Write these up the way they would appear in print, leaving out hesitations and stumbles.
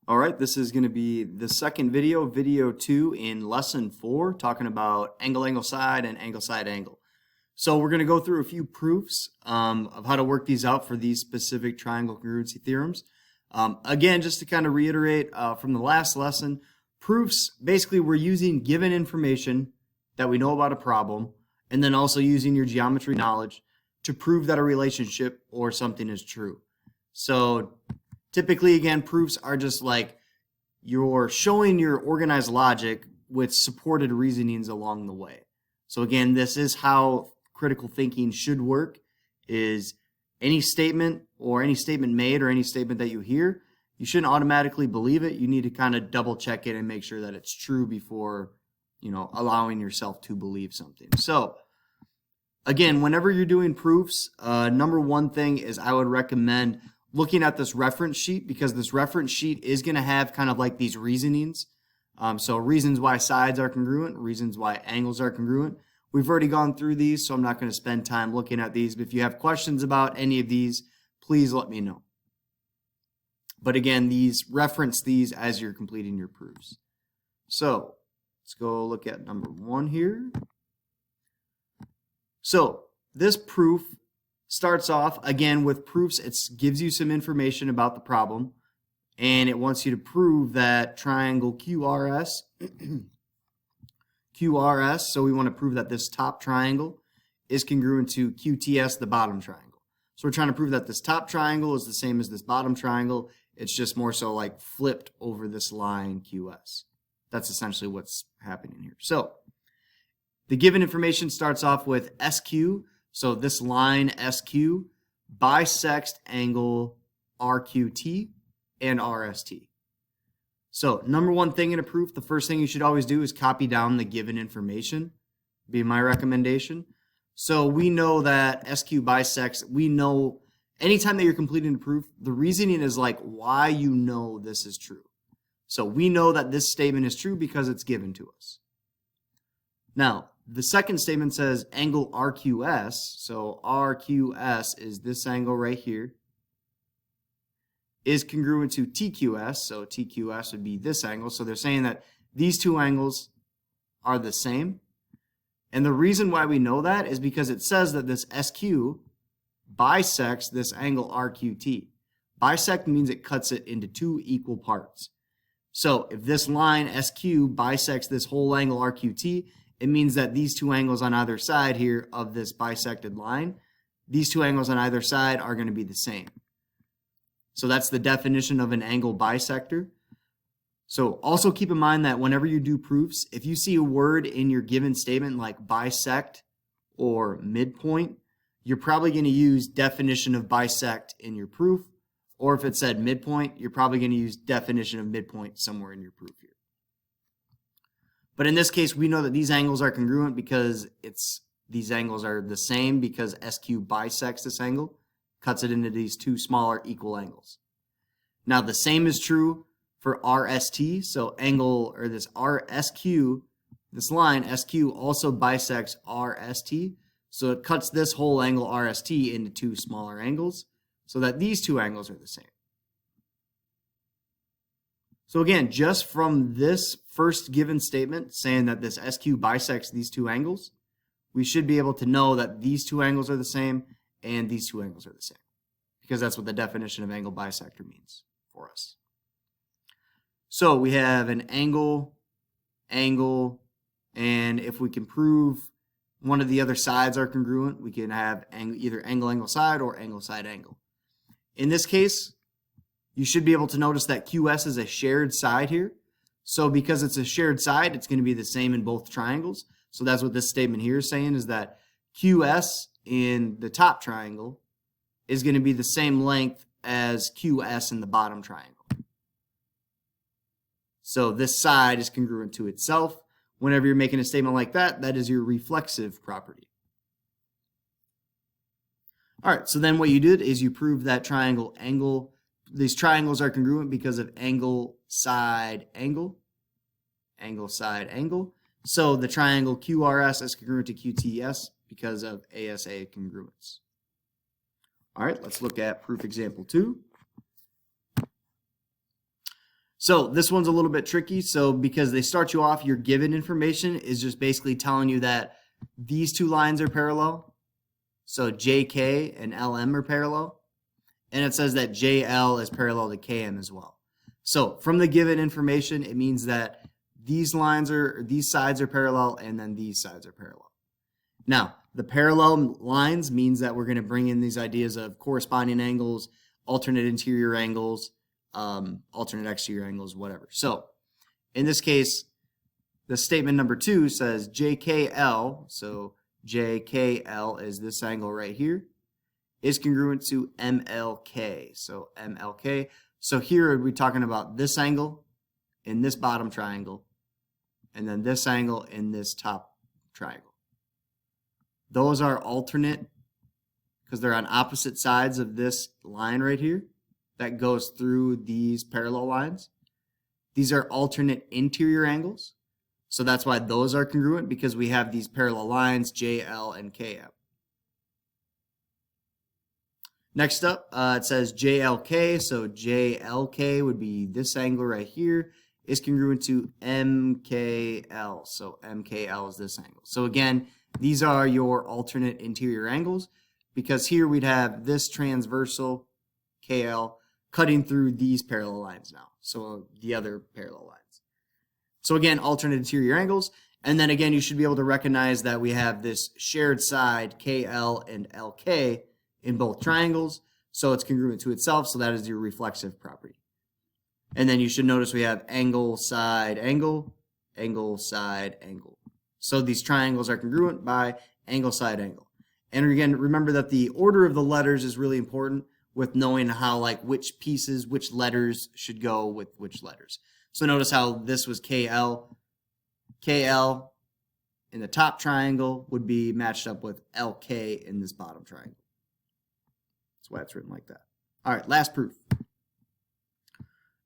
All right, this is going to be the second video, video 2 in lesson 4, talking about angle, angle, side, and angle, side, angle. So we're going to go through a few proofs of how to work these out for these specific triangle congruency theorems. Again, just to kind of reiterate from the last lesson, proofs, basically we're using given information that we know about a problem, and then also using your geometry knowledge to prove that a relationship or something is true. So typically, again, proofs are just like you're showing your organized logic with supported reasonings along the way. So again, this is how critical thinking should work, is any statement or any statement made or any statement that you hear, you shouldn't automatically believe it. You need to kind of double check it and make sure that it's true before, allowing yourself to believe something. So again, whenever you're doing proofs, number one thing is I would recommend looking at this reference sheet, because this reference sheet is going to have kind of like these reasonings. So reasons why sides are congruent, reasons why angles are congruent. We've already gone through these, so I'm not going to spend time looking at these. But if you have questions about any of these, please let me know. But again, reference these as you're completing your proofs. So let's go look at number 1 here. So this proof starts off, again, with proofs. It gives you some information about the problem, and it wants you to prove that triangle QRS, so we want to prove that this top triangle is congruent to QTS, the bottom triangle. So we're trying to prove that this top triangle is the same as this bottom triangle. It's just more so like flipped over this line QS. That's essentially what's happening here. So the given information starts off with SQ. So this line SQ bisects angle RQT and RST. So number one thing in a proof, the first thing you should always do is copy down the given information, be my recommendation. So we know that SQ bisects, we know anytime that you're completing a proof, the reasoning is like why you know this is true. So we know that this statement is true because it's given to us. Now, the second statement says angle RQS, so RQS is this angle right here, is congruent to TQS, so TQS would be this angle. So they're saying that these two angles are the same. And the reason why we know that is because it says that this SQ bisects this angle RQT. Bisect means it cuts it into two equal parts. So if this line SQ bisects this whole angle RQT, it means that these two angles on either side here of this bisected line, these two angles on either side are going to be the same. So that's the definition of an angle bisector. So also keep in mind that whenever you do proofs, if you see a word in your given statement like bisect or midpoint, you're probably going to use definition of bisect in your proof. Or if it said midpoint, you're probably going to use definition of midpoint somewhere in your proof here. But in this case, we know that these angles are congruent because these angles are the same because SQ bisects this angle, cuts it into these two smaller equal angles. Now the same is true for RST, so angle, or this RSQ, this line SQ also bisects RST, so it cuts this whole angle RST into two smaller angles, so that these two angles are the same. So again, just from this first given statement saying that this SQ bisects these two angles, we should be able to know that these two angles are the same and these two angles are the same, because that's what the definition of angle bisector means for us. So we have an angle, angle, and if we can prove one of the other sides are congruent, we can have either angle, angle, side, or angle, side, angle. In this case, you should be able to notice that QS is a shared side here. So because it's a shared side, it's going to be the same in both triangles. So that's what this statement here is saying, is that QS in the top triangle is going to be the same length as QS in the bottom triangle. So this side is congruent to itself. Whenever you're making a statement like that, that is your reflexive property. All right, so then what you did is you proved that triangle angle. These triangles are congruent because of angle, side, angle. Angle, side, angle. So the triangle QRS is congruent to QTS because of ASA congruence. All right, let's look at proof example 2. So this one's a little bit tricky. So because they start you off, your given information is just basically telling you that these two lines are parallel. So JK and LM are parallel. And it says that JL is parallel to KM as well. So from the given information, it means that these sides are parallel and then these sides are parallel. Now, the parallel lines means that we're going to bring in these ideas of corresponding angles, alternate interior angles, alternate exterior angles, whatever. So in this case, the statement number 2 says JKL, so JKL is this angle right here, is congruent to MLK. So MLK. So here we're talking about this angle in this bottom triangle, and then this angle in this top triangle. Those are alternate because they're on opposite sides of this line right here that goes through these parallel lines. These are alternate interior angles. So that's why those are congruent, because we have these parallel lines, JL and KM. Next up, it says JLK. So JLK would be this angle right here, is congruent to MKL. So MKL is this angle. So again, these are your alternate interior angles, because here we'd have this transversal KL cutting through these parallel lines now. So the other parallel lines. So again, alternate interior angles. And then again, you should be able to recognize that we have this shared side KL and LK in both triangles. So it's congruent to itself. So that is your reflexive property. And then you should notice we have angle, side, angle, angle, side, angle. So these triangles are congruent by angle, side, angle. And again, remember that the order of the letters is really important with knowing how, like, which pieces, which letters should go with which letters. So notice how this was KL. KL in the top triangle would be matched up with LK in this bottom triangle. That's why it's written like that. All right, last proof.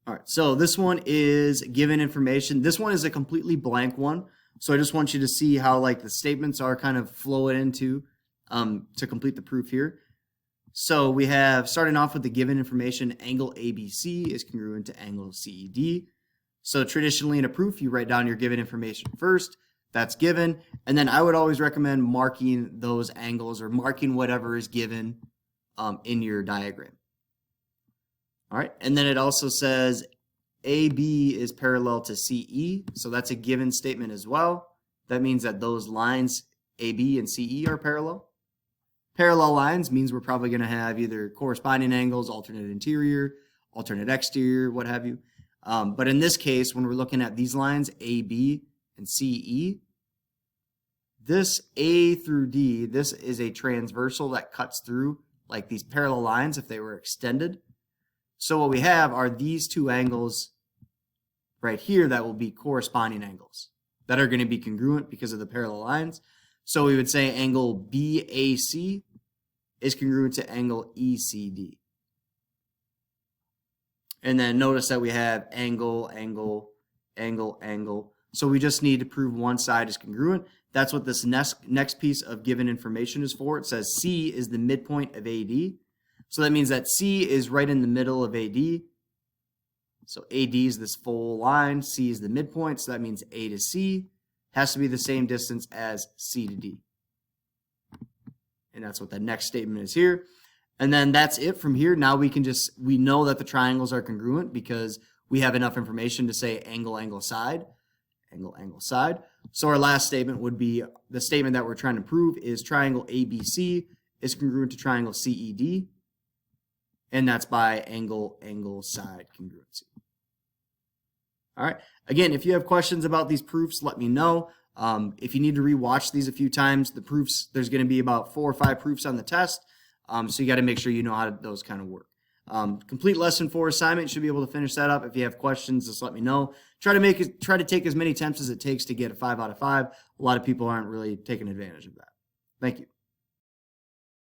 All right, so this one is given information. This one is a completely blank one. So I just want you to see how, like, the statements are kind of flowing into to complete the proof here. So we have, starting off with the given information, angle ABC is congruent to angle CED. So traditionally in a proof, you write down your given information first. That's given. And then I would always recommend marking those angles or marking whatever is given in your diagram. All right. And then it also says AB is parallel to CE. So that's a given statement as well. That means that those lines AB and CE are parallel. Parallel lines means we're probably going to have either corresponding angles, alternate interior, alternate exterior, what have you. But in this case, when we're looking at these lines, AB and CE, this A through D, this is a transversal that cuts through like these parallel lines if they were extended. So what we have are these two angles right here that will be corresponding angles that are going to be congruent because of the parallel lines. So we would say angle BAC is congruent to angle ECD. And then notice that we have angle, angle, angle, angle. So we just need to prove one side is congruent. That's what this next piece of given information is for. It says C is the midpoint of AD. So that means that C is right in the middle of AD. So AD is this full line. C is the midpoint. So that means A to C has to be the same distance as C to D. And that's what the next statement is here. And then that's it from here. Now we know that the triangles are congruent because we have enough information to say angle, angle, side, angle, angle, side. So our last statement would be, the statement that we're trying to prove is triangle ABC is congruent to triangle CED. And that's by angle, angle, side congruency. All right. Again, if you have questions about these proofs, let me know. If you need to rewatch these a few times, the proofs, there's going to be about 4 or 5 proofs on the test. So you got to make sure you know how those kind of work. Complete lesson 4 assignment. You should be able to finish that up. If you have questions, just let me know. Try to take as many attempts as it takes to get a 5 out of 5. A lot of people aren't really taking advantage of that. Thank you.